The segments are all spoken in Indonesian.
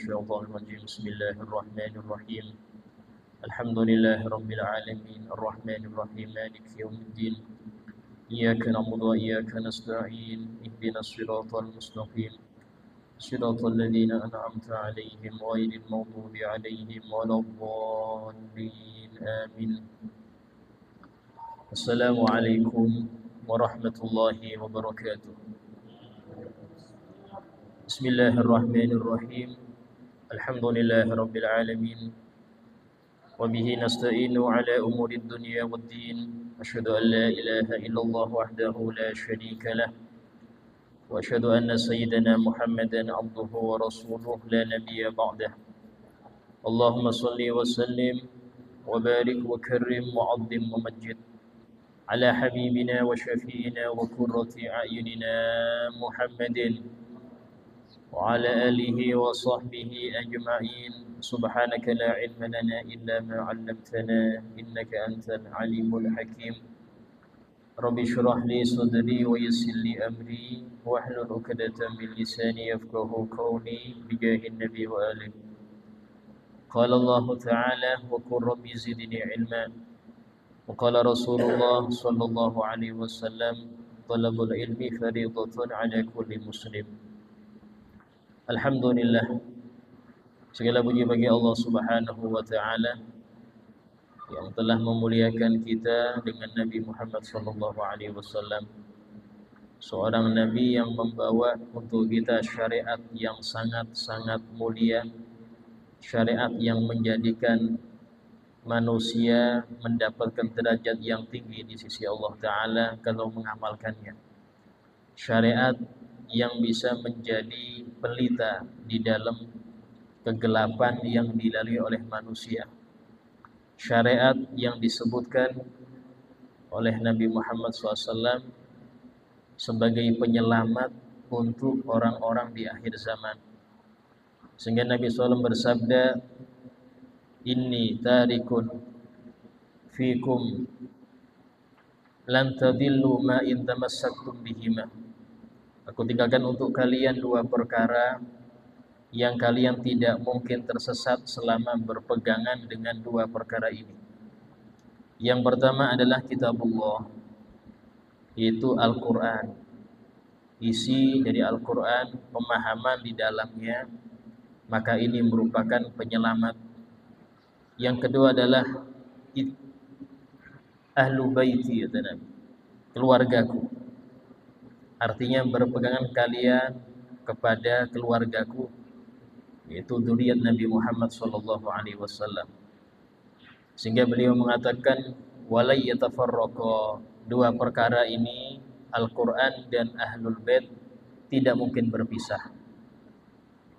الشيطان الرجيم بسم الله الرحمن الرحيم الحمد لله رب العالمين الرحمن الرحيم مالك يوم الدين إياك نعبد وإياك نستعين اهدنا الصراط المستقيم صراط الذين أنعمت عليهم غير المغضوب عليهم ولا الضالين آمين. السلام عليكم ورحمة الله وبركاته. بسم الله الرحمن الرحيم الحمد لله رب العالمين وبه نستعين على أمور الدنيا والدين أشهد أن لا إله إلا الله وحده لا شريك له وأشهد أن سيدنا محمدا عبده ورسوله لا نبي بعده اللهم صل وسلم وبارك وكرم وعظم ومجد على حبيبنا وشفينا وقرة أعيننا محمد وعلى آله وصحبه أجمعين سبحانك لا علم لنا إلا ما علمتنا إنك أنت العليم الحكيم رب اشرح لي صدري ويسر لي أمري واحلل عقدة من لساني يفقه قولي بجاه النبي وآله. قال الله تعالى وقل رب زدني علما وقال رسول الله صلى الله عليه وسلم طلب العلم فريضة على كل مسلم. Alhamdulillah, segala puji bagi Allah Subhanahu wa taala yang telah memuliakan kita dengan Nabi Muhammad sallallahu alaihi wasallam, seorang nabi yang membawa untuk kita syariat yang sangat-sangat mulia, syariat yang menjadikan manusia mendapatkan derajat yang tinggi di sisi Allah taala kalau mengamalkannya. Syariat yang bisa menjadi pelita di dalam kegelapan yang dilalui oleh manusia. Syariat yang disebutkan oleh Nabi Muhammad SAW sebagai penyelamat untuk orang-orang di akhir zaman. Sehingga Nabi SAW bersabda, Inni tarikun fikum lan tadillu ma in tamassaktum bihima. Aku tinggalkan untuk kalian dua perkara yang kalian tidak mungkin tersesat selama berpegangan dengan dua perkara ini. Yang pertama adalah kitabullah, yaitu Al-Quran. Isi dari Al-Quran, pemahaman di dalamnya, maka ini merupakan penyelamat. Yang kedua adalah ahlu baiti, kata Nabi, keluargaku. Artinya berpegangan kalian kepada keluargaku, yaitu dzurriyyat Nabi Muhammad sallallahu alaihi wasallam. Sehingga beliau mengatakan walai yatafarraqa, dua perkara ini Al-Qur'an dan Ahlul Bait tidak mungkin berpisah.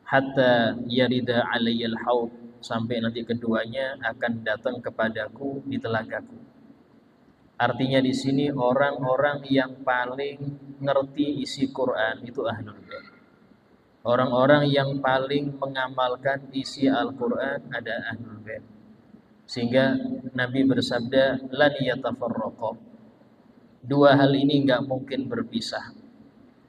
Hatta yarida alayyal haud, sampai nanti keduanya akan datang kepadaku di telagaku. Artinya di sini orang-orang yang paling ngerti isi Quran itu Ahlul Bait. Orang-orang yang paling mengamalkan isi Al-Quran ada Ahlul Bait. Sehingga Nabi bersabda, lan yatafarraqa. Dua hal ini enggak mungkin berpisah.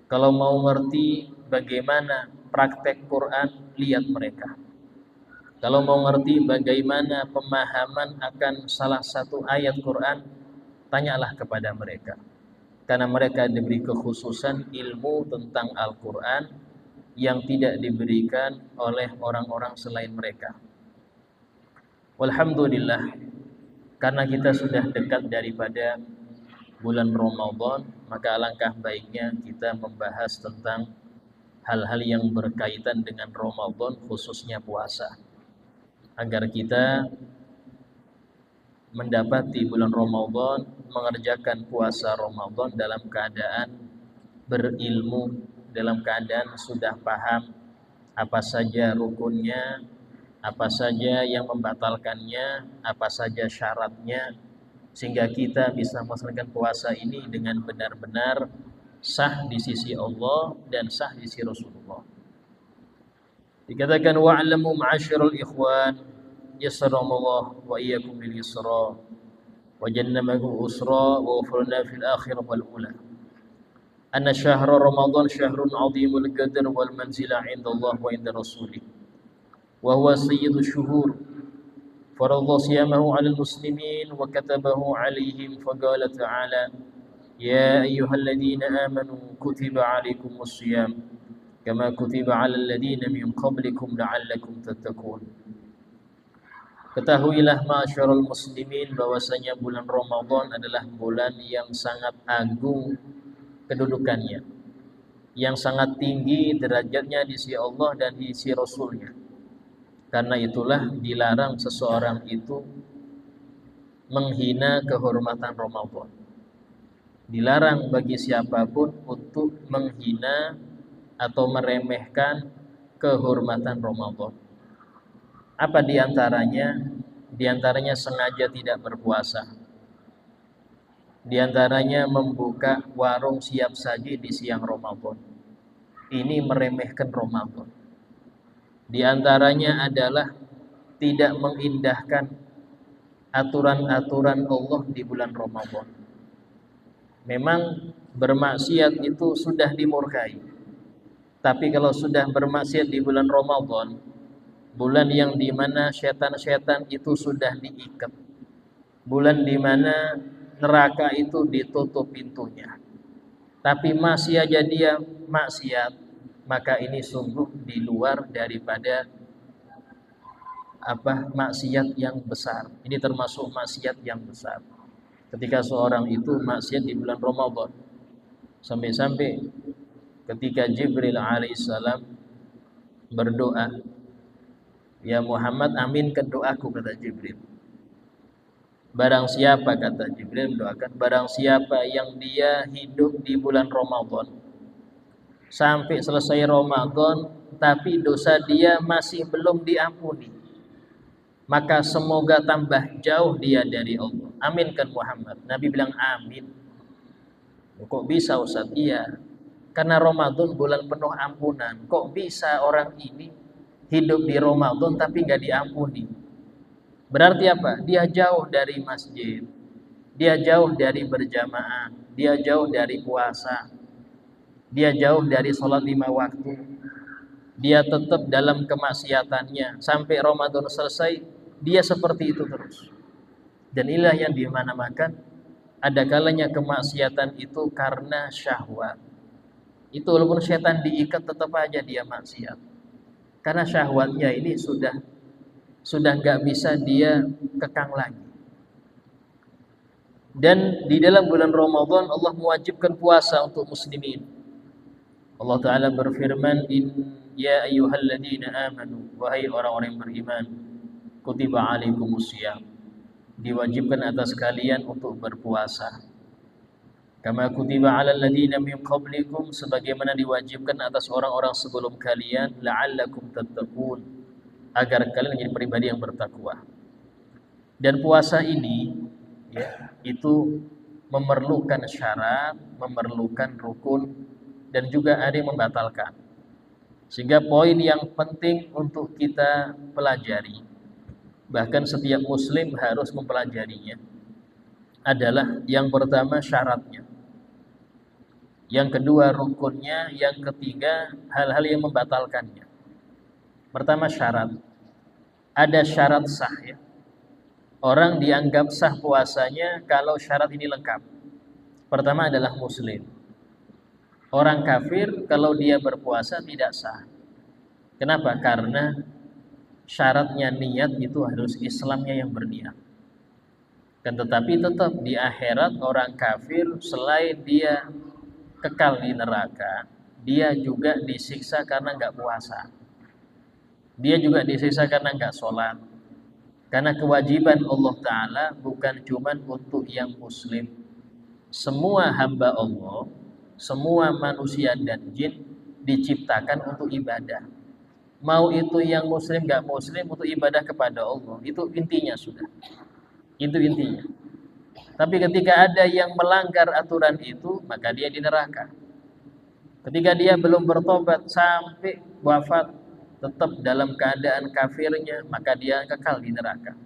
Kalau mau ngerti bagaimana praktek Quran, lihat mereka. Kalau mau ngerti bagaimana pemahaman akan salah satu ayat Quran, tanyalah kepada mereka. Karena mereka diberi kekhususan ilmu tentang Al-Quran yang tidak diberikan oleh orang-orang selain mereka. Walhamdulillah, karena kita sudah dekat daripada bulan Ramadan, maka alangkah baiknya kita membahas tentang hal-hal yang berkaitan dengan Ramadan, khususnya puasa, agar kita mendapati bulan Ramadan, mengerjakan puasa Ramadan dalam keadaan berilmu, dalam keadaan sudah paham apa saja rukunnya, apa saja yang membatalkannya, apa saja syaratnya, sehingga kita bisa melaksanakan puasa ini dengan benar-benar sah di sisi Allah dan sah di sisi Rasulullah. Dikatakan wa'lamu ma'asyiral ikhwan yassarakumullah wa iyyakum bil yusra wa jannamahu usra wa ghafirna fil akhirah wal ula. Anna syahra Ramadan syahrun 'azimul qadr wal manzilah 'inda Allah wa 'inda rasulih. wa huwa sayyidus syuhur faradha siyamahu 'alal muslimin wa katabahu 'alaihim faqala ta'ala ya ayyuhalladzina amanu kutiba 'alaikumus shiyam kama kutiba 'alal ladzina min qablikum la'allakum tattaqun. Ketahuilah ma'asyiral muslimin bahwasanya bulan Ramadan adalah bulan yang sangat agung kedudukannya, yang sangat tinggi derajatnya di sisi Allah dan di sisi Rasulnya. Karena itulah dilarang seseorang itu menghina kehormatan Ramadan. Dilarang bagi siapapun untuk menghina atau meremehkan kehormatan Ramadan. Apa diantaranya? Diantaranya sengaja tidak berpuasa. Diantaranya membuka warung siap saji di siang Ramadan. Ini meremehkan Ramadan. Di antaranya adalah tidak mengindahkan aturan-aturan Allah di bulan Ramadan. Memang bermaksiat itu sudah dimurkai. Tapi kalau sudah bermaksiat di bulan Ramadan, bulan yang dimana setan-setan itu sudah diikat, bulan dimana neraka itu ditutup pintunya, tapi masih aja dia maksiat, maka ini sungguh di luar daripada maksiat yang besar. Ini termasuk maksiat yang besar. Ketika seorang itu maksiat di bulan Ramadan, sampai-sampai ketika Jibril alaihissalam berdoa, ya Muhammad, aminkan doaku, kata Jibril. Barang siapa, kata Jibril mendoakan, barang siapa yang dia hidup di bulan Ramadan sampai selesai Ramadan tapi dosa dia masih belum diampuni, maka semoga tambah jauh dia dari Allah. Aminkan Muhammad. Nabi bilang amin. Kok bisa Ustaz? Iya, karena Ramadan bulan penuh ampunan. Kok bisa orang ini hidup di Ramadan tapi gak diampuni? Berarti apa? Dia jauh dari masjid, dia jauh dari berjamaah, dia jauh dari puasa, dia jauh dari sholat 5 waktu, dia tetap dalam kemaksiatannya sampai Ramadan selesai, dia seperti itu terus. Dan inilah yang dimana-makan ada kalanya kemaksiatan itu karena syahwat. Itu walaupun setan diikat tetap aja dia maksiat, karena syahwatnya ini sudah nggak bisa dia kekang lagi. Dan di dalam bulan Ramadan Allah mewajibkan puasa untuk muslimin. Allah Ta'ala berfirman, ya ayyuhalladzina amanu, wahai orang-orang yang beriman, kutiba alaikumusiyam, diwajibkan atas kalian untuk berpuasa. Kama kutiba alal ladzina min qablikum, sebagaimana diwajibkan atas orang-orang sebelum kalian, la'allakum tattaqun, agar kalian menjadi pribadi yang bertakwa. Dan puasa ini ya, itu memerlukan syarat, memerlukan rukun, dan juga ada yang membatalkan. Sehingga poin yang penting untuk kita pelajari, bahkan setiap muslim harus mempelajarinya, adalah yang pertama syaratnya, yang kedua rukunnya, yang ketiga hal-hal yang membatalkannya. Pertama syarat. Ada syarat sah ya. Orang dianggap sah puasanya kalau syarat ini lengkap. Pertama adalah muslim. Orang kafir kalau dia berpuasa tidak sah. Kenapa? Karena syaratnya niat itu harus Islamnya yang berniat. Dan tetapi tetap di akhirat orang kafir selain dia kekal di neraka, dia juga disiksa karena nggak puasa. Dia juga disiksa karena nggak sholat. Karena kewajiban Allah Ta'ala bukan cuma untuk yang muslim. Semua hamba Allah, semua manusia dan jin diciptakan untuk ibadah. Mau itu yang muslim gak muslim, untuk ibadah kepada Allah. Itu intinya sudah. Itu intinya. Tapi ketika ada yang melanggar aturan itu, maka dia di neraka. Ketika dia belum bertobat sampai wafat tetap dalam keadaan kafirnya, maka dia kekal di neraka.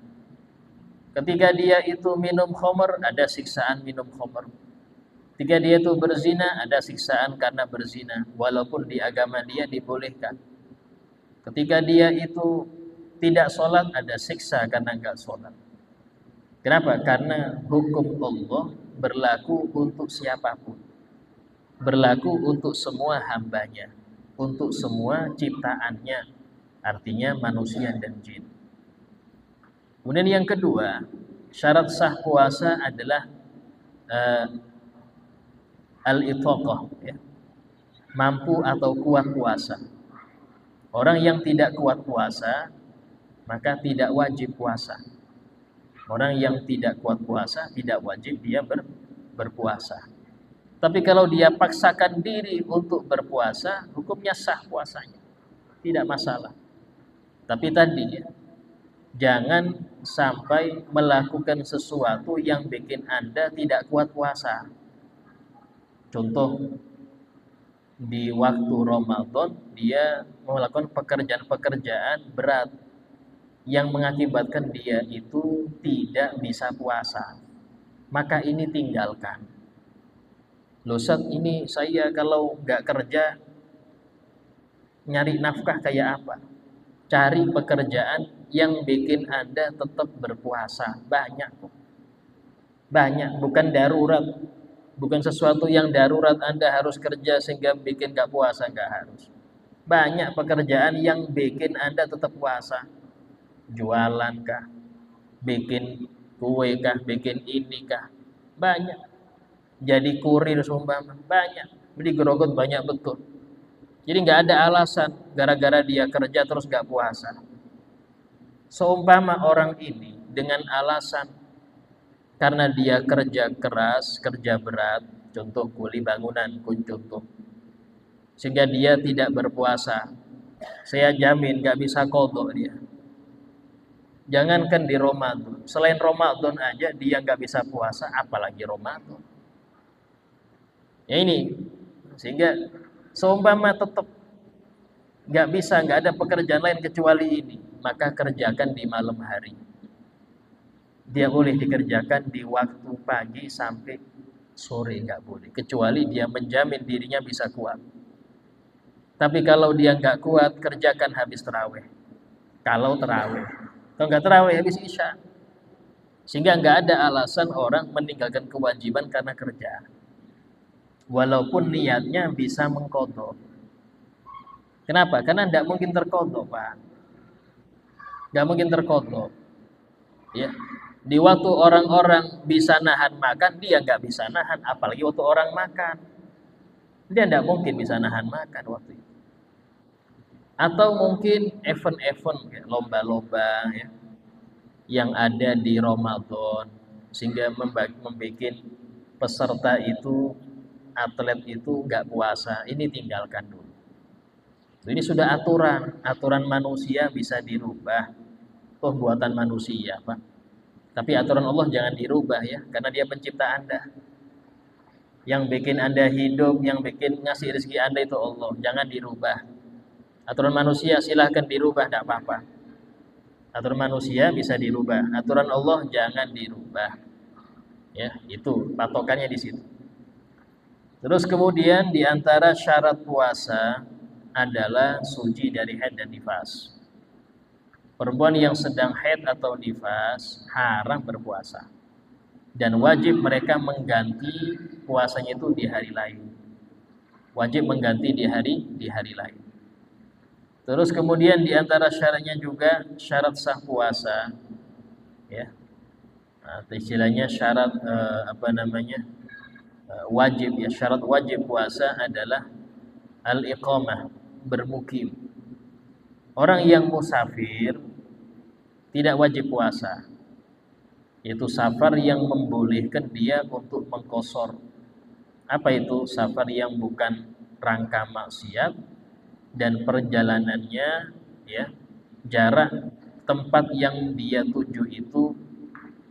Ketika dia itu minum khamr, ada siksaan minum khamr. Ketika dia itu berzina, ada siksaan karena berzina, walaupun di agama dia dibolehkan. Ketika dia itu tidak sholat ada siksa karena nggak sholat. Kenapa? Karena hukum Allah berlaku untuk siapapun, berlaku untuk semua hambanya, untuk semua ciptaannya, artinya manusia dan jin. Kemudian yang kedua, syarat sah puasa adalah al-itaqah, ya, mampu atau kuat puasa. Orang yang tidak kuat puasa maka tidak wajib puasa. Orang yang tidak kuat puasa tidak wajib dia berpuasa. Tapi kalau dia paksakan diri untuk berpuasa, hukumnya sah puasanya, tidak masalah. Tapi tadi ya, jangan sampai melakukan sesuatu yang bikin Anda tidak kuat puasa. Contoh, di waktu Ramadan dia melakukan pekerjaan-pekerjaan berat yang mengakibatkan dia itu tidak bisa puasa, maka ini tinggalkan. Loh Ustaz, ini saya kalau nggak kerja nyari nafkah kayak apa? Cari pekerjaan yang bikin Anda tetap berpuasa. Banyak, bukan darurat, bukan sesuatu yang darurat Anda harus kerja sehingga bikin nggak puasa, nggak harus. Banyak pekerjaan yang bikin Anda tetap puasa. Jualan kah, bikin kue kah, bikin ini kah, banyak. Jadi kurir seumpama, banyak. Beli gerogot banyak betul. Jadi nggak ada alasan gara-gara dia kerja terus nggak puasa. Seumpama orang ini dengan alasan karena dia kerja keras, kerja berat, contoh kuli bangunan, contoh, sehingga dia tidak berpuasa, saya jamin nggak bisa qadha dia. Jangankan di Ramadan, selain Ramadan aja dia nggak bisa puasa, apalagi Ramadan. Ya ini, sehingga seumpama tetap nggak bisa, nggak ada pekerjaan lain kecuali ini, maka kerjakan di malam hari. Dia boleh dikerjakan di waktu pagi sampai sore, nggak boleh, kecuali dia menjamin dirinya bisa kuat. Tapi kalau dia nggak kuat, kerjakan habis tarawih. Kalau tarawih, kalau nggak tarawih habis isya. Sehingga nggak ada alasan orang meninggalkan kewajiban karena kerja, walaupun niatnya bisa mengqadha. Kenapa? Karena tidak mungkin terqadha, Pak. Nggak mungkin terqadha. Ya. Di waktu orang-orang bisa nahan makan, dia nggak bisa nahan, apalagi waktu orang makan. Dia tidak mungkin bisa nahan makan waktu itu. Atau mungkin event-event, ya, lomba-lomba, ya, yang ada di Ramadan, sehingga membuat peserta itu, atlet itu nggak puasa. Ini tinggalkan dulu. Ini sudah aturan manusia bisa dirubah. Toh buatan manusia, Pak. Tapi aturan Allah jangan dirubah ya, karena dia pencipta Anda. Yang bikin Anda hidup, yang bikin ngasih rezeki Anda itu Allah, jangan dirubah. Aturan manusia silahkan dirubah, tidak apa-apa. Aturan manusia bisa dirubah, aturan Allah jangan dirubah. Ya, itu patokannya di situ. Terus kemudian di antara syarat puasa adalah suci dari haid dan nifas. Perempuan yang sedang haid atau nifas haram berpuasa, dan wajib mereka mengganti puasanya itu di hari lain. Wajib mengganti di hari lain. Terus kemudian di antara syaratnya juga syarat sah puasa, ya. Nah, istilahnya syarat wajib ya. Syarat wajib puasa adalah al-iqamah, bermukim. Orang yang musafir tidak wajib puasa, yaitu safar yang membolehkan dia untuk mengqashar. Apa itu? Safar yang bukan rangka maksiat dan perjalanannya, ya, jarak tempat yang dia tuju itu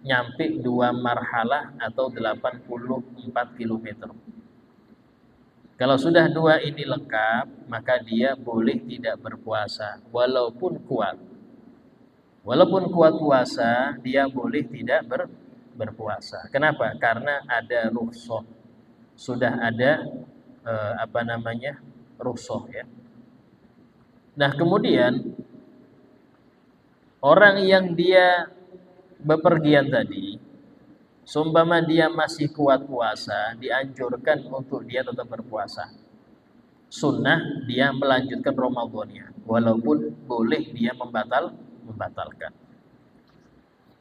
nyampe 2 marhalah atau 84 km. Kalau sudah 2 ini lengkap, maka dia boleh tidak berpuasa walaupun kuat. Walaupun kuat puasa, dia boleh tidak berpuasa. Kenapa? Karena ada rukhsah. Sudah ada rukhsah, ya. Nah, kemudian Orang yang dia bepergian tadi, seumpama dia masih kuat puasa, dianjurkan untuk dia tetap berpuasa. Sunnah dia melanjutkan Ramadannya, walaupun boleh dia membatalkan.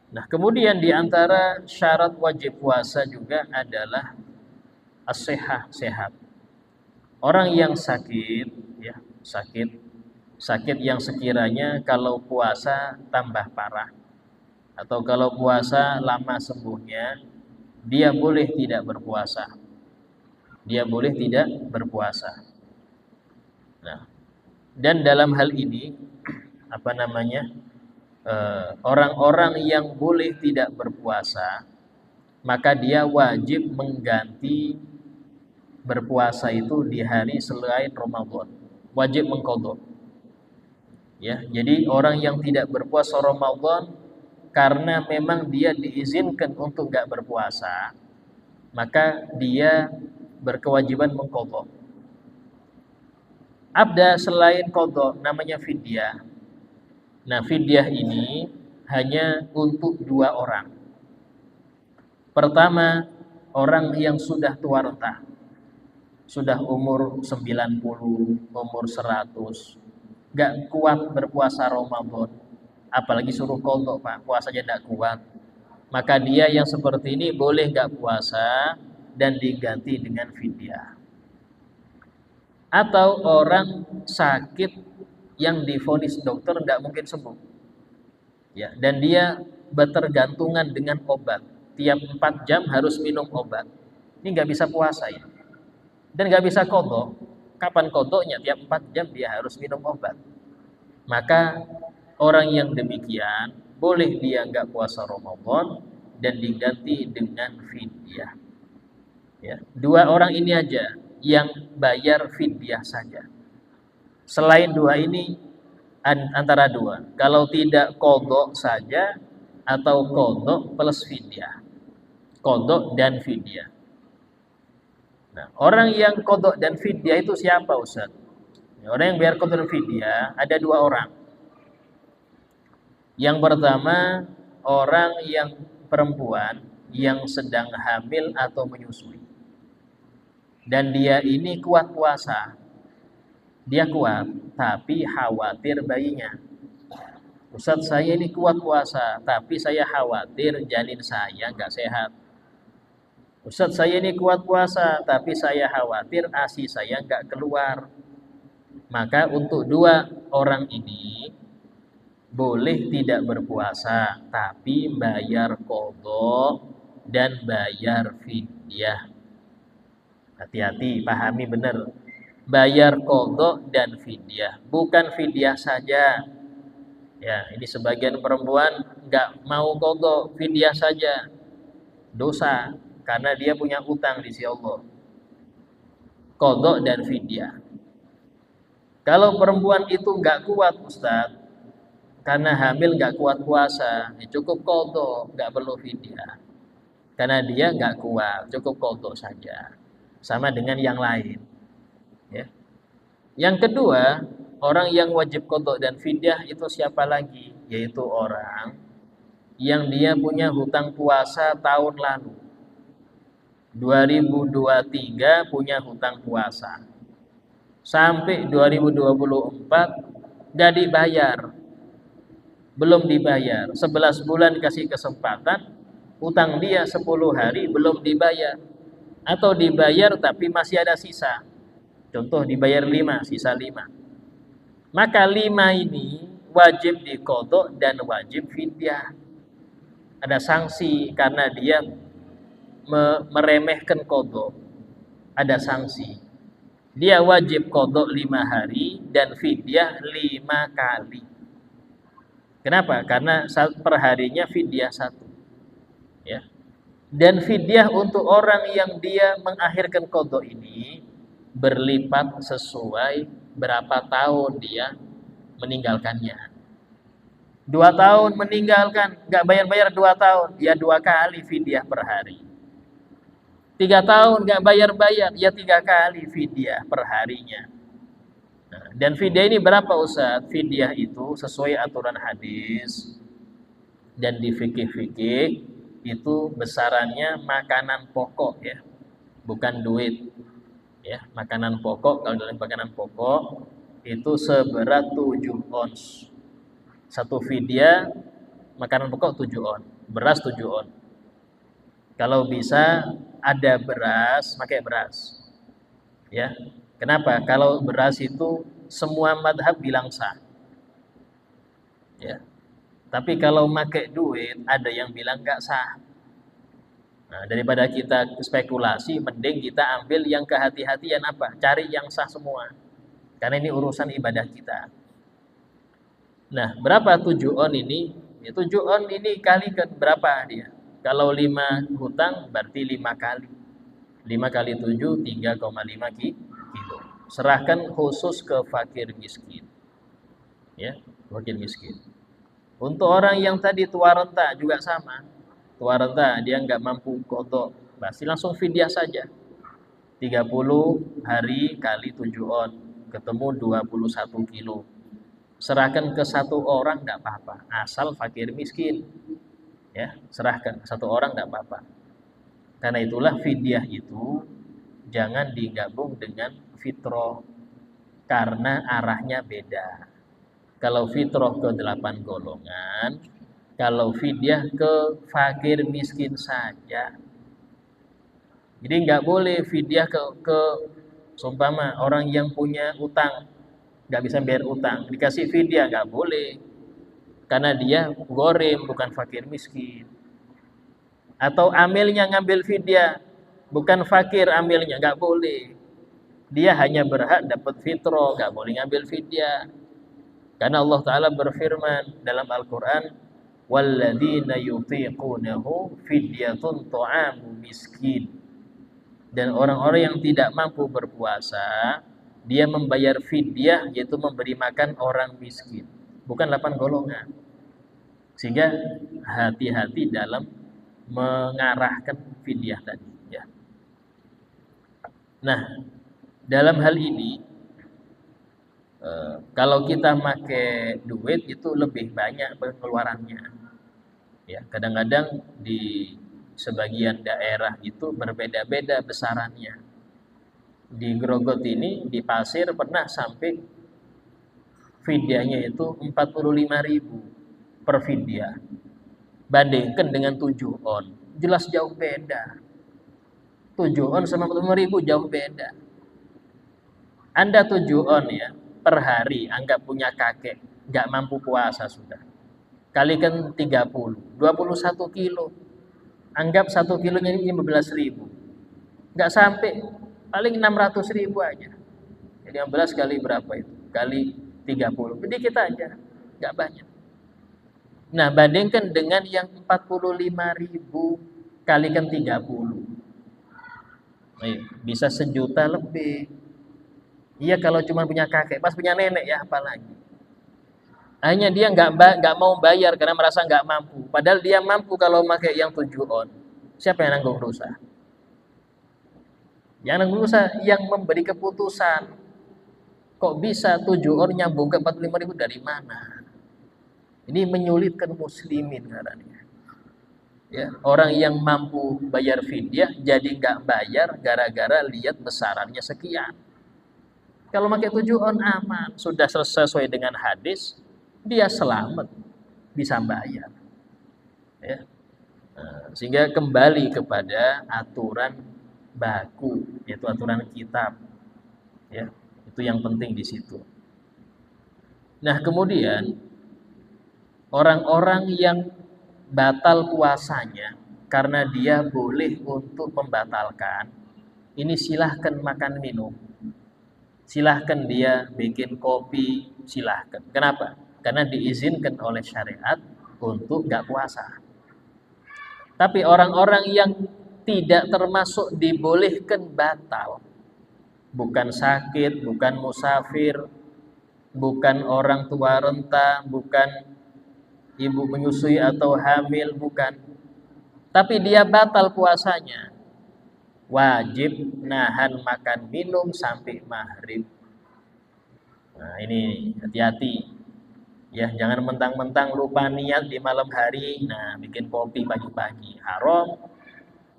Nah, kemudian di antara syarat wajib puasa juga adalah as-sihah, sehat. Orang yang sakit, ya, sakit yang sekiranya kalau puasa tambah parah, atau kalau puasa lama sembuhnya, dia boleh tidak berpuasa. Dia boleh tidak berpuasa. Nah, dan dalam hal ini apa namanya? Orang-orang yang boleh tidak berpuasa, maka dia wajib mengganti berpuasa itu di hari selain Ramadan. Wajib mengqadha. Ya, jadi orang yang tidak berpuasa Ramadan karena memang dia diizinkan untuk nggak berpuasa, maka dia berkewajiban mengqadha. Ada selain qadha namanya fidyah. Nah, fidyah ini hanya untuk 2 orang. Pertama, orang yang sudah tua renta, sudah umur 90, umur 100, gak kuat berpuasa Ramadan, apalagi suruh qadha, Pak, puasanya gak kuat. Maka dia yang seperti ini boleh gak puasa dan diganti dengan fidyah. Atau orang sakit yang divonis dokter tidak mungkin sembuh, ya, dan dia bertergantungan dengan obat, tiap 4 jam harus minum obat, ini nggak bisa puasa ya, dan nggak bisa qadha. Kapan qadhanya? Tiap 4 jam dia harus minum obat. Maka orang yang demikian boleh dia nggak puasa Ramadan dan diganti dengan fidyah. Ya, 2 orang ini aja yang bayar fidyah saja. Selain 2 ini, antara 2, kalau tidak qadha saja atau qadha plus fidyah. Qadha dan fidyah. Nah, orang yang qadha dan fidyah itu siapa, Ustaz? Orang yang bayar qadha dan fidyah ada 2 orang. Yang pertama, orang yang perempuan yang sedang hamil atau menyusui. Dan dia ini kuat puasa. Dia kuat, tapi khawatir bayinya. Ustaz, saya ini kuat puasa, tapi saya khawatir janin saya nggak sehat. Ustaz, saya ini kuat puasa, tapi saya khawatir ASI saya nggak keluar. Maka untuk 2 orang ini boleh tidak berpuasa, tapi bayar qadha dan bayar fidyah. Hati-hati, pahami benar. Bayar qadha dan fidyah, bukan fidyah saja. Ya, ini sebagian perempuan nggak mau qadha, fidyah saja. Dosa, karena dia punya utang di sisi Allah. Qadha dan fidyah. Kalau perempuan itu nggak kuat, Ustaz, karena hamil nggak kuat puasa, ya cukup qadha, nggak perlu fidyah. Karena dia nggak kuat, cukup qadha saja. Sama dengan yang lain. Ya. Yang kedua, orang yang wajib qadha dan fidyah itu siapa lagi? Yaitu orang yang dia punya hutang puasa tahun lalu. 2023 punya hutang puasa. Sampai 2024 gak dibayar. Belum dibayar. 11 bulan kasih kesempatan, hutang dia 10 hari belum dibayar. Atau dibayar tapi masih ada sisa. Contoh dibayar 5, sisa 5. Maka 5 ini wajib diqadha dan wajib fidyah. Ada sanksi karena dia meremehkan qadha. Ada sanksi. Dia wajib qadha 5 hari dan fidyah 5 kali. Kenapa? Karena perharinya fidyah 1. Ya. Dan fidyah untuk orang yang dia mengakhirkan qadha ini berlipat sesuai berapa tahun dia meninggalkannya. 2 tahun meninggalkan, nggak bayar-bayar 2 tahun, ya 2 kali fidyah per hari. 3 tahun nggak bayar-bayar, ya 3 kali fidyah per harinya. Nah, dan fidyah ini berapa Ustaz? Fidyah itu sesuai aturan hadis dan di fikih-fikih itu besarannya makanan pokok ya, bukan duit. Ya, makanan pokok, kalau dalam makanan pokok itu seberat 7 ons. Satu fidyah makanan pokok 7 on, beras 7 on. Kalau bisa ada beras, pakai beras. Ya. Kenapa? Kalau beras itu semua madhab bilang sah. Ya. Tapi kalau pakai duit, ada yang bilang nggak sah. Nah, daripada kita spekulasi, mending kita ambil yang kehati-hatian apa? Cari yang sah semua. Karena ini urusan ibadah kita. Nah, berapa 7 on ini? Ya, 7 on ini kali ke berapa dia? Kalau 5 hutang berarti 5 kali. 5 kali 7, 3,5 kilo. Serahkan khusus ke fakir miskin. Ya, fakir miskin. Untuk orang yang tadi tua renta juga sama. Tua renta dia nggak mampu kodok, pasti langsung fidyah saja. 30 hari kali 7 on, ketemu 21 kilo. Serahkan ke satu orang nggak apa-apa, asal fakir miskin. Ya, serahkan satu orang nggak apa-apa. Karena itulah fidyah itu jangan digabung dengan fitrah, karena arahnya beda. Kalau fitrah ke 8 golongan, kalau fidyah ke fakir miskin saja. Jadi nggak boleh fidyah ke seumpama orang yang punya utang, nggak bisa bayar utang, dikasih fidyah nggak boleh. Karena dia gorim, bukan fakir miskin. Atau amilnya ngambil fidyah, bukan fakir amilnya, nggak boleh. Dia hanya berhak dapat fitrah, nggak boleh ngambil fidyah. Karena Allah Ta'ala berfirman dalam Al-Quran, وَالَّذِينَ يُطِيقُونَهُ فِدْيَةٌ طَعَامُ miskin. Dan orang-orang yang tidak mampu berpuasa, dia membayar fidyah, yaitu memberi makan orang miskin. Bukan 8 golongan. Sehingga hati-hati dalam mengarahkan fidyah tadi. Ya. Nah, dalam hal ini, kalau kita pakai duit itu lebih banyak pengeluarannya. Ya, kadang-kadang di sebagian daerah itu berbeda-beda besarannya. Di Grogot ini, di Pasir pernah sampai fidyahnya itu 45.000 per fidyah. Bandingkan dengan 7 on, jelas jauh beda. 7 on sama 45.000 jauh beda. Anda 7 on ya, per hari anggap punya kakek, nggak mampu puasa sudah. Kalikan 30, 21 kilo. Anggap 1 kilonya ini 15.000. Nggak sampai, paling 600.000 aja. Jadi 15 kali berapa itu? Kali 30. Sedikit aja, nggak banyak. Nah, bandingkan dengan yang 45.000 kalikan 30. Bisa 1 juta lebih. Iya kalau cuma punya kakek, pas punya nenek ya apalagi. Hanya dia nggak mau bayar karena merasa nggak mampu. Padahal dia mampu kalau pakai yang 7 on. Siapa yang nanggung dosa? Yang nanggung dosa yang memberi keputusan. Kok bisa 7 on nyambung ke 45.000 dari mana? Ini menyulitkan muslimin katanya. Ya, orang yang mampu bayar fidyah jadi nggak bayar gara-gara lihat besarannya sekian. Kalau pakai 7 on aman, sudah sesuai dengan hadis, dia selamat, bisa bayar. Ya. Sehingga kembali kepada aturan baku, yaitu aturan kitab. Ya, itu yang penting di situ. Nah, kemudian orang-orang yang batal puasanya karena dia boleh untuk membatalkan, ini silahkan makan minum. Silahkan dia bikin kopi, silahkan. Kenapa? Karena diizinkan oleh syariat untuk nggak puasa. Tapi orang-orang yang tidak termasuk dibolehkan batal, bukan sakit, bukan musafir, bukan orang tua renta, bukan ibu menyusui atau hamil, bukan. Tapi dia batal puasanya, wajib nahan makan minum sampai maghrib. Nah, ini hati-hati. Ya, jangan mentang-mentang lupa niat di malam hari, nah bikin kopi pagi-pagi. Haram,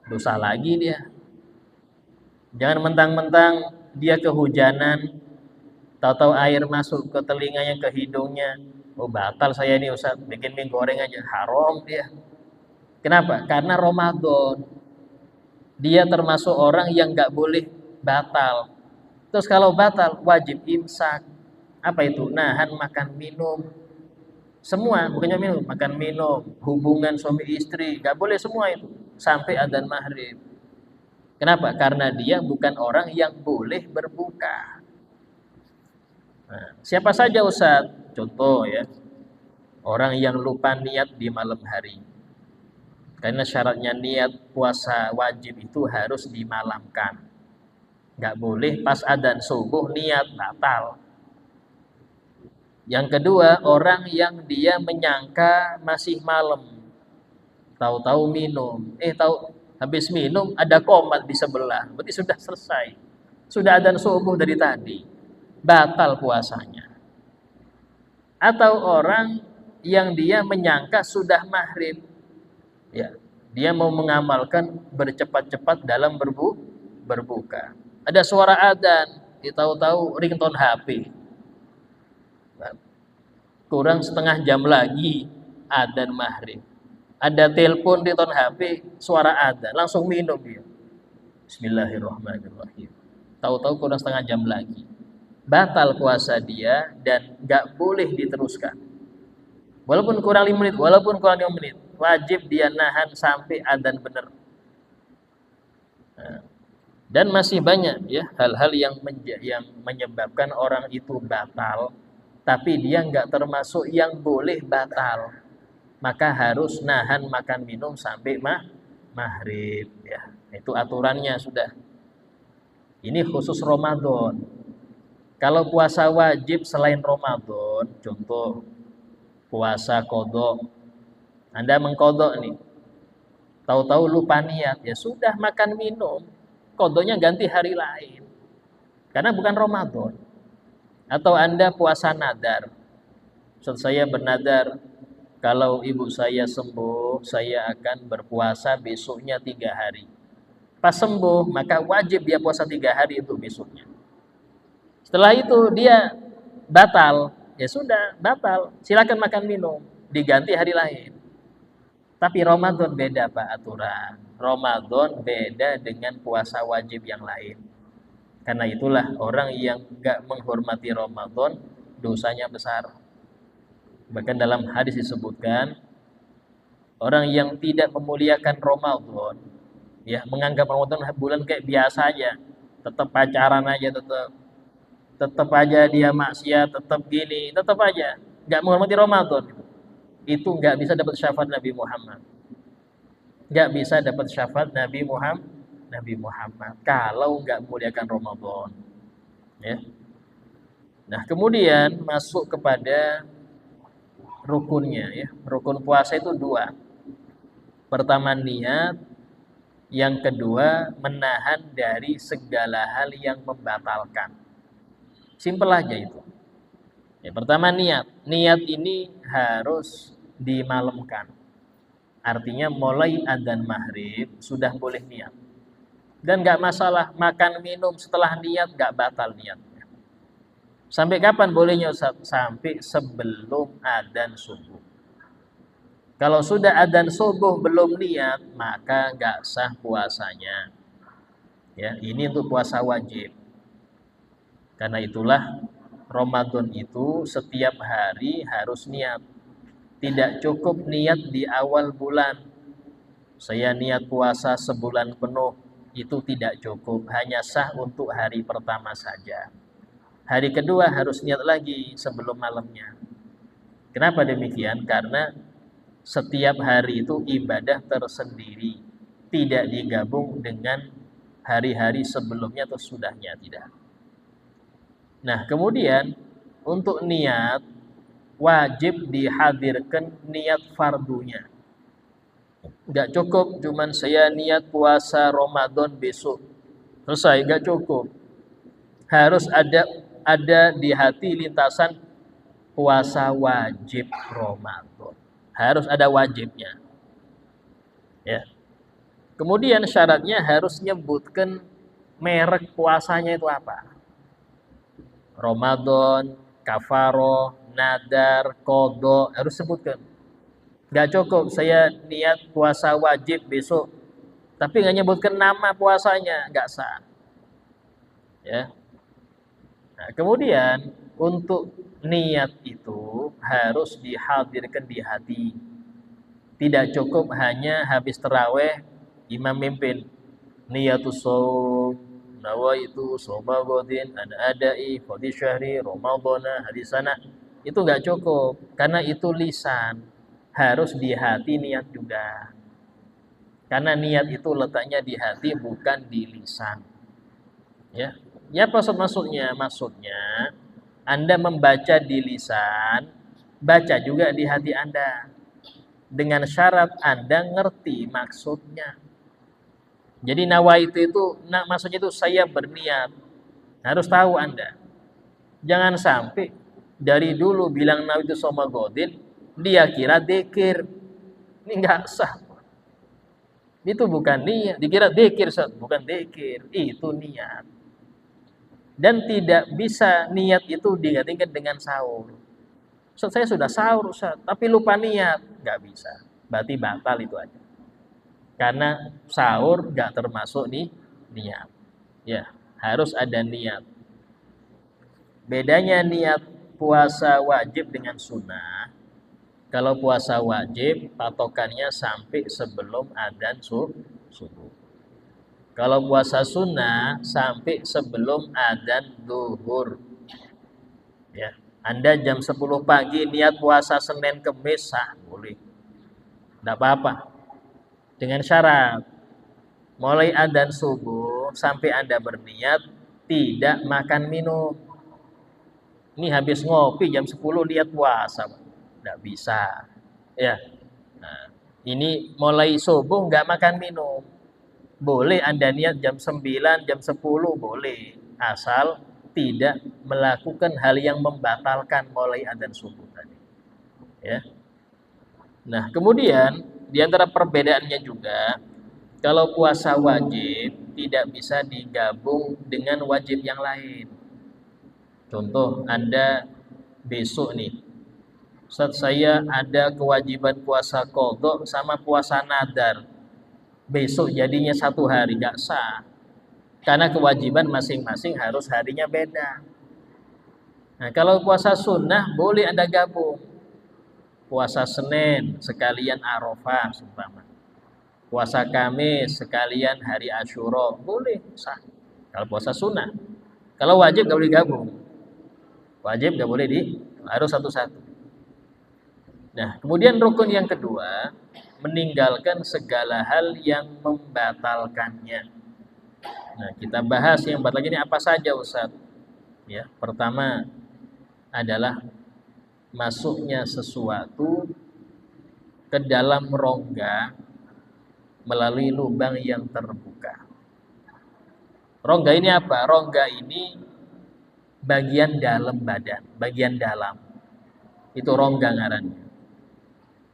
dosa lagi dia. Jangan mentang-mentang dia kehujanan, tahu-tahu air masuk ke telinganya, ke hidungnya. Oh, batal saya ini Ustaz, bikin mie goreng aja. Haram dia. Kenapa? Karena Ramadan. Dia termasuk orang yang nggak boleh batal. Terus kalau batal, wajib imsak. Apa itu? Nahan makan minum. Semua, bukannya minum, makan minum, hubungan suami istri, nggak boleh semua itu. Sampai adzan maghrib. Kenapa? Karena dia bukan orang yang boleh berbuka. Nah, siapa saja Ustaz? Contoh ya, orang yang lupa niat di malam hari. Karena syaratnya niat puasa wajib itu harus dimalamkan. Nggak boleh pas adzan subuh niat, batal. Yang kedua, orang yang dia menyangka masih malam. Tahu-tahu minum. Tahu habis minum ada komat di sebelah. Berarti sudah selesai. Sudah adzan subuh dari tadi. Batal puasanya. Atau orang yang dia menyangka sudah maghrib. Ya, dia mau mengamalkan bercepat-cepat dalam berbuka. Ada suara adzan, tahu-tahu ringtone HP. Kurang setengah jam lagi adzan maghrib. Ada telepon di ton HP, suara adzan, langsung minum dia. Bismillahirrahmanirrahim. Tahu-tahu kurang setengah jam lagi. Batal puasa dia dan nggak boleh diteruskan. Walaupun kurang 5 menit, walaupun kurang 5 menit, wajib dia nahan sampai adzan benar. Nah, dan masih banyak ya hal-hal yang menyebabkan orang itu batal, tapi dia nggak termasuk yang boleh batal. Maka harus nahan makan minum sampai maghrib ya. Itu aturannya sudah. Ini khusus Ramadan. Kalau puasa wajib selain Ramadan, contoh puasa kodok, Anda mengkodok nih, tahu-tahu lupa niat, ya sudah makan minum, kodoknya ganti hari lain, karena bukan Ramadan. Atau Anda puasa nadar, saya bernadar, kalau ibu saya sembuh, saya akan berpuasa besoknya 3 hari. Pas sembuh, maka wajib dia puasa 3 hari itu besoknya. Setelah itu dia batal, ya sudah batal, silakan makan minum, diganti hari lain. Tapi Ramadan beda Pak aturan. Ramadan beda dengan puasa wajib yang lain. Karena itulah orang yang gak menghormati Ramadan dosanya besar. Bahkan dalam hadis disebutkan orang yang tidak memuliakan Ramadan, ya menganggap Ramadan bulan kayak biasa aja, tetap pacaran aja, tetap aja dia maksiat, tetap gini, tetap aja nggak menghormati Ramadan, itu nggak bisa dapat syafaat Nabi Muhammad, nggak bisa dapat syafaat Nabi Muhammad kalau nggak memuliakan Ramadan, ya. Nah kemudian masuk kepada rukunnya, ya. Rukun puasa itu 2. Pertama niat, yang kedua menahan dari segala hal yang membatalkan. Simpel aja itu. Ya, pertama niat. Niat ini harus dimalamkan. Artinya mulai adzan maghrib sudah boleh niat. Dan nggak masalah makan minum setelah niat, nggak batal niatnya. Sampai kapan bolehnya Ustaz? Sampai sebelum adzan subuh. Kalau sudah adzan subuh belum niat, maka nggak sah puasanya. Ya, ini untuk puasa wajib. Karena itulah Ramadan itu setiap hari harus niat. Tidak cukup niat di awal bulan. Saya niat puasa sebulan penuh, itu tidak cukup. Hanya sah untuk hari pertama saja. Hari kedua harus niat lagi sebelum malamnya. Kenapa demikian? Karena setiap hari itu ibadah tersendiri. Tidak digabung dengan hari-hari sebelumnya atau sudahnya, tidak. Nah, kemudian untuk niat wajib dihadirkan niat fardunya. Enggak cukup cuman saya niat puasa Ramadan besok. Selesai, enggak cukup. Harus ada ada di hati lintasan puasa wajib Ramadan. Harus ada wajibnya. Ya. Kemudian syaratnya harus nyebutkan merek puasanya itu apa. Ramadan, kafaroh, nadar, qadha, harus sebutkan. Gak cukup saya niat puasa wajib besok, tapi nggak nyebutkan nama puasanya, nggak sah. Ya. Nah, kemudian untuk niat itu harus dihadirkan di hati. Tidak cukup hanya habis taraweh imam mimpin niyatus shaum nawaitu shoma ghadin ana adai fadhi syahri ramadhana hadisana. Itu enggak cukup karena itu lisan, harus di hati niat juga. Karena niat itu letaknya di hati bukan di lisan. Ya. Ya apa maksudnya? Maksudnya Anda membaca di lisan, baca juga di hati Anda. Dengan syarat Anda ngerti maksudnya. Jadi nawaitu itu, maksudnya itu saya berniat. Harus tahu Anda. Jangan sampai dari dulu bilang nawaitu shoma ghadin, dia kira dzikir. Ini enggak sah. Itu bukan niat, dikira dzikir, bukan dzikir, itu niat. Dan tidak bisa niat itu digantikan dengan sahur. Ustaz, saya sudah sahur Ustaz, tapi lupa niat. Nggak bisa. Berarti batal itu aja. Karena sahur nggak termasuk niat. Ya, harus ada niat. Bedanya niat puasa wajib dengan sunnah. Kalau puasa wajib, patokannya sampai sebelum adzan subuh. Kalau puasa sunnah, sampai sebelum adzan zuhur. Ya. Anda jam 10 pagi niat puasa Senin Kemis sah, boleh. Tidak apa-apa. Dengan syarat mulai adzan subuh sampai Anda berniat tidak makan minum. Ini habis ngopi jam 10 niat puasa, tidak bisa. Ya. Nah, ini mulai subuh nggak makan minum. Boleh Anda niat jam 9, jam 10 boleh. Asal tidak melakukan hal yang membatalkan mulai adzan subuh tadi. Ya. Nah, kemudian di antara perbedaannya juga, kalau puasa wajib tidak bisa digabung dengan wajib yang lain. Contoh, Anda besok nih, Ustaz saya ada kewajiban puasa qadha sama puasa nadar. Besok jadinya satu hari, gak sah. Karena kewajiban masing-masing harus harinya beda. Nah, kalau puasa sunnah boleh Anda gabung. Puasa Senin sekalian Arafah seumpama. Puasa Kamis sekalian hari Asyura, boleh sah. Kalau puasa sunnah. Kalau wajib gak boleh gabung. Wajib gak boleh harus satu-satu. Nah, kemudian rukun yang kedua, meninggalkan segala hal yang membatalkannya. Nah, kita bahas yang empat lagi ini apa saja Ustaz? Ya, pertama adalah masuknya sesuatu ke dalam rongga melalui lubang yang terbuka. Rongga ini apa? Rongga ini bagian dalam badan, bagian dalam. Itu rongga ngarannya.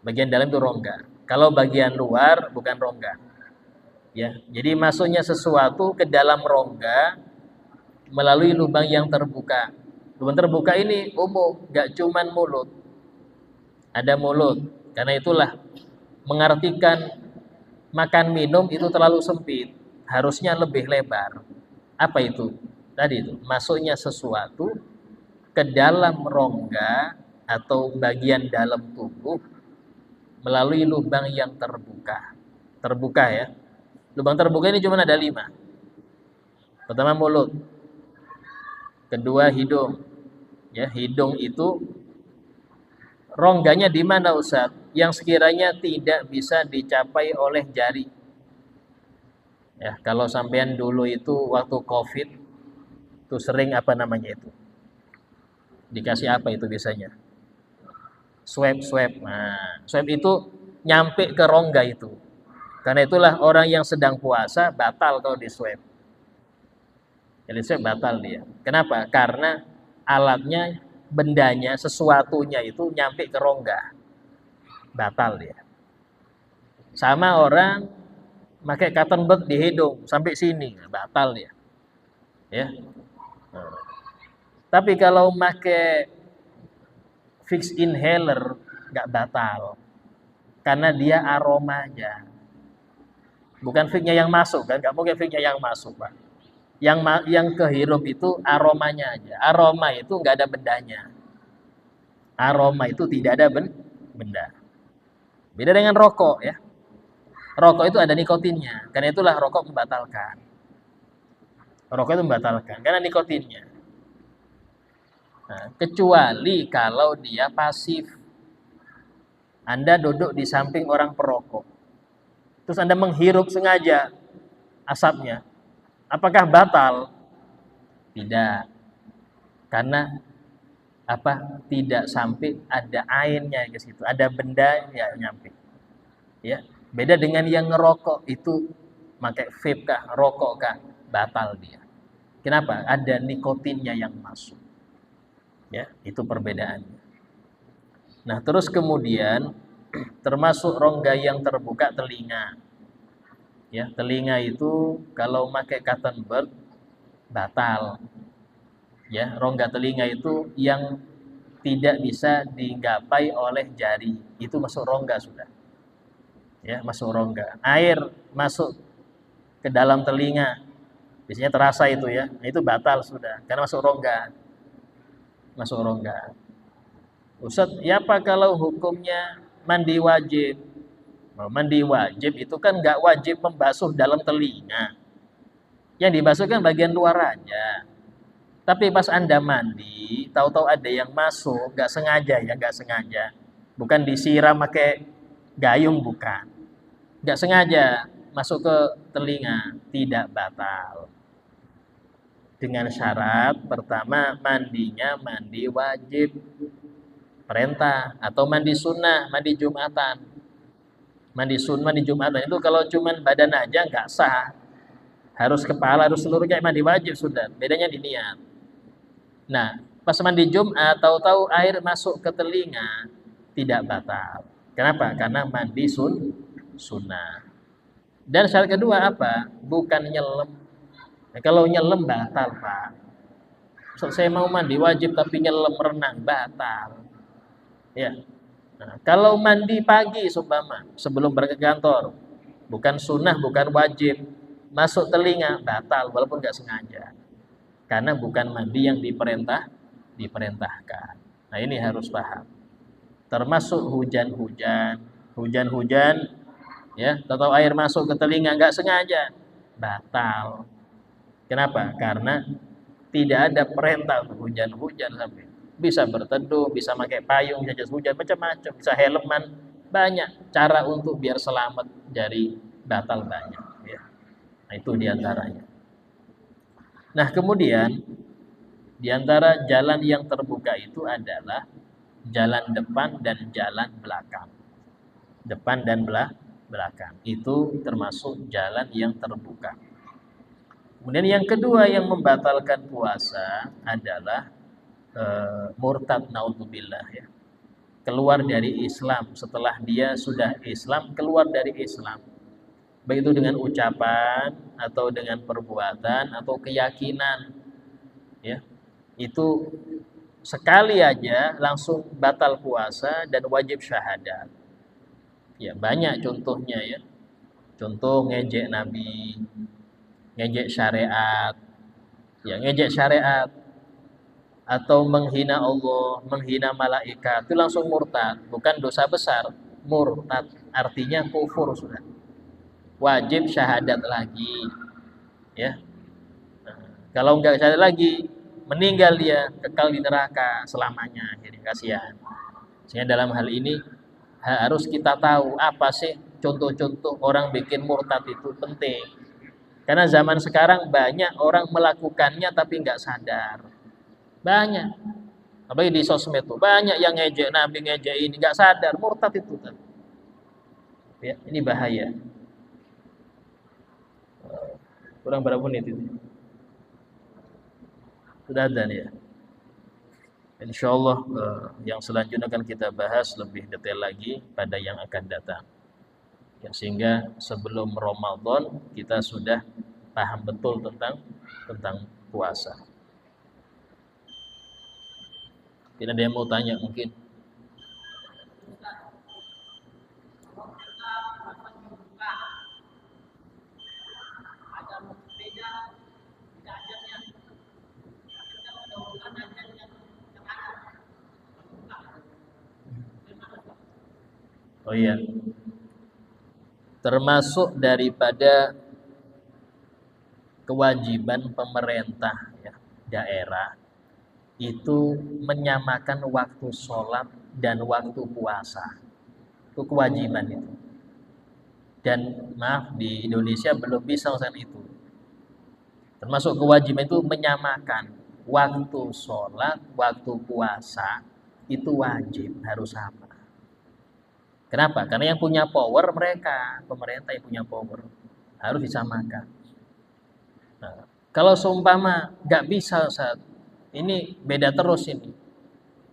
Bagian dalam itu rongga. Kalau bagian luar bukan rongga. Ya, jadi masuknya sesuatu ke dalam rongga melalui lubang yang terbuka. Lubang terbuka ini umum, gak cuman mulut. Ada mulut. Karena itulah mengartikan makan minum itu terlalu sempit, harusnya lebih lebar. Apa itu? Tadi itu, masuknya sesuatu ke dalam rongga atau bagian dalam tubuh melalui lubang yang terbuka. Terbuka ya. Lubang terbuka ini cuma ada 5. Pertama mulut. Kedua hidung. Ya, hidung itu rongganya di mana Ustaz? Yang sekiranya tidak bisa dicapai oleh jari. Ya, kalau sampean dulu itu waktu Covid itu sering apa namanya itu? Dikasih apa itu biasanya? Swab. Nah, swab itu nyampe ke rongga itu. Karena itulah orang yang sedang puasa batal kalau di swab. Jadi swab batal dia. Kenapa? Karena alatnya, bendanya, sesuatunya itu nyampe ke rongga, batal dia. Sama orang pakai cotton bud di hidung sampai sini, batal dia. Ya. Tapi kalau pakai fix inhaler nggak batal, karena dia aromanya. Bukan fixnya yang masuk kan, nggak mungkin fixnya yang masuk, Pak. Yang kehirup itu aromanya aja. Aroma itu nggak ada bendanya. Aroma itu tidak ada benda. Beda dengan rokok ya. Rokok itu ada nikotinnya. Karena itulah rokok membatalkan. Rokok itu membatalkan karena nikotinnya. Nah, kecuali kalau dia pasif. Anda duduk di samping orang perokok. Terus Anda menghirup sengaja asapnya. Apakah batal? Tidak. Karena apa? Tidak sampai ada airnya ke situ, ada benda ya nyampe. Ya. Beda dengan yang ngerokok itu pakai vape kah, rokok kah, batal dia. Kenapa? Ada nikotinnya yang masuk. Ya, itu perbedaannya. Nah, terus kemudian termasuk rongga yang terbuka telinga. Ya, telinga itu kalau pakai cotton bud batal. Ya, rongga telinga itu yang tidak bisa digapai oleh jari, itu masuk rongga sudah. Ya, masuk rongga. Air masuk ke dalam telinga, biasanya terasa itu ya, nah, itu batal sudah, karena masuk rongga. Masuk rongga. Ustaz, ya apa kalau hukumnya mandi wajib? Mandi wajib itu kan nggak wajib membasuh dalam telinga. Yang dibasuh kan bagian luar aja. Tapi pas Anda mandi, tahu-tahu ada yang masuk, nggak sengaja ya, nggak sengaja. Bukan disiram pakai gayung, bukan. Nggak sengaja masuk ke telinga, tidak batal. Dengan syarat, pertama mandinya mandi wajib, perintah, atau mandi sunnah, mandi Jumatan. Mandi sunnah, mandi Jumatan itu kalau cuman badan aja nggak sah. Harus kepala, harus seluruh kayak mandi wajib sudah. Bedanya di niat. Nah, pas mandi Jumat, tahu-tahu air masuk ke telinga, tidak batal. Kenapa? Karena mandi sunnah. Dan syarat kedua apa? Bukan nyelam. Nah, kalau nyelam batal, Pak. So, saya mau mandi wajib tapi nyelam renang, batal. Ya. Nah, kalau mandi pagi, sumpama, sebelum berangkat kantor, bukan sunnah, bukan wajib, masuk telinga, batal, walaupun nggak sengaja. Karena bukan mandi yang diperintahkan. Nah, ini harus paham. Termasuk hujan-hujan, ya, atau air masuk ke telinga nggak sengaja, batal. Kenapa? Karena tidak ada perintah untuk hujan-hujan sampai. Bisa berteduh, bisa pakai payung, bisa jas hujan, macam-macam, bisa helman, banyak cara untuk biar selamat dari batal banyak. Ya. Nah, itu diantaranya. Nah, kemudian di antara jalan yang terbuka itu adalah jalan depan dan jalan belakang. Depan dan belakang. Itu termasuk jalan yang terbuka. Kemudian yang kedua yang membatalkan puasa adalah murtad, naudzubillah ya. Keluar dari Islam setelah dia sudah Islam, keluar dari Islam. Baik itu dengan ucapan atau dengan perbuatan atau keyakinan. Ya. Itu sekali aja langsung batal puasa dan wajib syahadat. Ya, banyak contohnya ya. Contoh ngejek Nabi, ngejek syariat. Ya, ngejek syariat atau menghina Allah, menghina malaikat, itu langsung murtad, bukan dosa besar, murtad artinya kufur sudah. Wajib syahadat lagi. Ya. Nah, kalau enggak syahadat lagi, meninggal dia, kekal di neraka selamanya. Jadi kasihan. Sehingga dalam hal ini harus kita tahu apa sih contoh-contoh orang bikin murtad itu penting. Karena zaman sekarang banyak orang melakukannya tapi nggak sadar. Banyak. Apalagi di sosmed tuh banyak yang ngejek Nabi, ngejek ini, nggak sadar murtad itu kan. Ya, ini bahaya. Kurang berapa menit itu? Sudah ada nih ya. Insyaallah yang selanjutnya akan kita bahas lebih detail lagi pada yang akan datang. Ya, sehingga sebelum Ramadan kita sudah paham betul tentang puasa. Tidak ada yang mau tanya mungkin? Oh iya, termasuk daripada kewajiban pemerintah ya, daerah itu menyamakan waktu sholat dan waktu puasa. Itu kewajiban itu. Dan maaf, di Indonesia belum bisa melaksanakan itu. Termasuk kewajiban itu menyamakan waktu sholat, waktu puasa itu wajib harus sama. Kenapa? Karena yang punya power mereka, pemerintah yang punya power harus disamakan. Nah, kalau seumpama nggak bisa Ustaz, ini beda terus ini.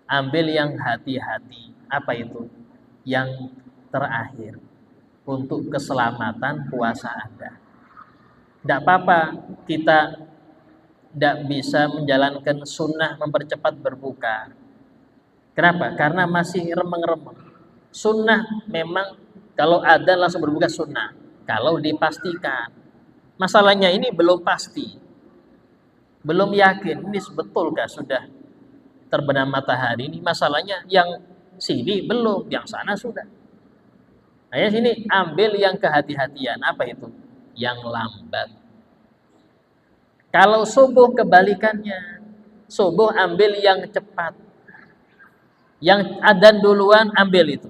Ambil yang hati-hati. Apa itu? Yang terakhir untuk keselamatan puasa Anda. Tidak apa-apa kita tidak bisa menjalankan sunnah mempercepat berbuka. Kenapa? Karena masih remeng-remeng. Sunnah memang kalau ada langsung berbuka sunnah. Kalau dipastikan. Masalahnya ini belum pasti. Belum yakin. Ini betulkah sudah terbenam matahari ini? Masalahnya yang sini belum, yang sana sudah. Nah, yang sini ambil yang kehati-hatian. Apa itu? Yang lambat. Kalau subuh kebalikannya. Subuh ambil yang cepat. Yang adzan duluan ambil itu.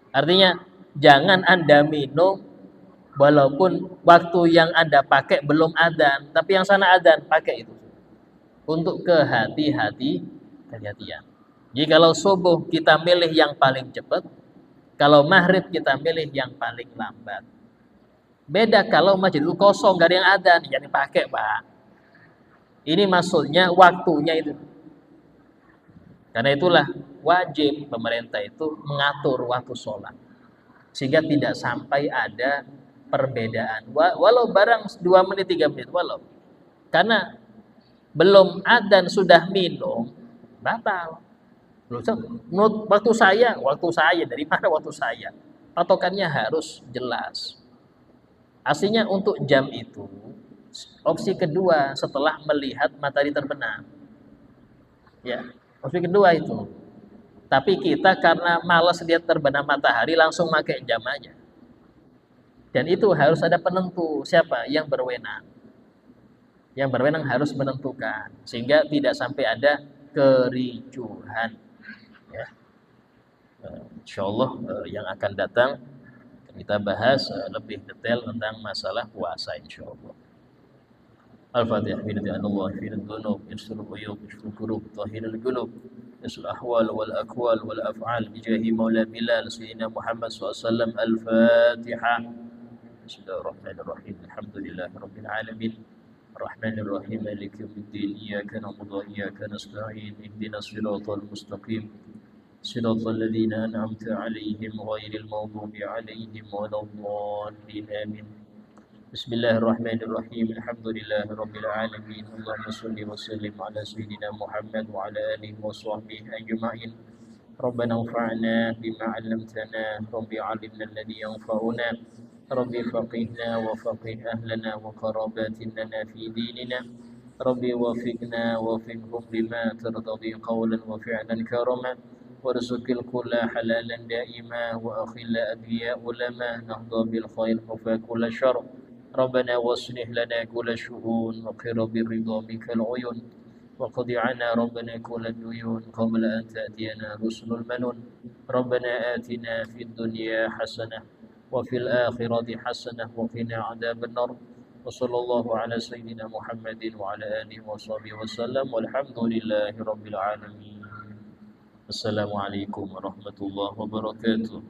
Artinya jangan Anda minum walaupun waktu yang Anda pakai belum adzan, tapi yang sana adzan, pakai itu. Untuk kehati-hatian. Jadi kalau subuh kita milih yang paling cepat, kalau maghrib kita milih yang paling lambat. Beda kalau masjid itu kosong, gak ada yang adzan, jangan dipakai, Pak. Ini maksudnya waktunya itu. Karena itulah wajib pemerintah itu mengatur waktu sholat. Sehingga tidak sampai ada perbedaan. Walau barang 2 menit, 3 menit, walau. Karena belum adzan sudah minum, batal. Menurut waktu saya, dari mana waktu saya? Patokannya harus jelas. Aslinya untuk jam itu, opsi kedua setelah melihat matahari terbenam. Ya, opsi kedua itu. Tapi kita karena malas lihat terbenam matahari langsung pakai jam aja. Dan itu harus ada penentu. Siapa? Yang berwenang. Yang berwenang harus menentukan. Sehingga tidak sampai ada kericuhan. Ya. InsyaAllah yang akan datang kita bahas lebih detail tentang masalah puasa insyaAllah. Al-Fatihah. Bismillahirrahmanirrahim. Fi-dzunub, yasrul-uyub, yasrul-kurub, tahirul qulub. الأحوال والأكوال والأفعال بجاه مولى بلال سيدنا محمد صلى الله عليه وسلم. الفاتحة. بسم الله الرحمن الرحيم. الحمد لله رب العالمين الرحمن الرحيم مالك يوم الدين إياك نعبد وإياك نستعين اهدنا الصراط المستقيم صراط الذين أنعمت عليهم غير المغضوب عليهم ولا الضالين آمين. بسم الله الرحمن الرحيم الحمد لله رب العالمين اللهم صل وسلم على سيدنا محمد وعلى آله وصحبه أجمعين. ربنا انفعنا بما علمتنا رب علمنا الذي ينفعنا رب فقهنا وفقه أهلنا وقراباتنا في ديننا رب وفقنا وفقهم لما ترتضي قولا وفعلا كرما وارزق الكل حلالا دائما وأخل أبياء لما نهضى بالخير وفا كل شر. ربنا واصلح لنا كل شؤون وقر بالرضا بك العيون وقضي عنا ربنا كل الديون قبل أن تأتينا رسل المنون. ربنا آتنا في الدنيا حسنة وفي الآخرة حسنة وقنا عذاب النار. وصلى الله على سيدنا محمد وعلى آله وصحبه وسلم والحمد لله رب العالمين. السلام عليكم ورحمة الله وبركاته.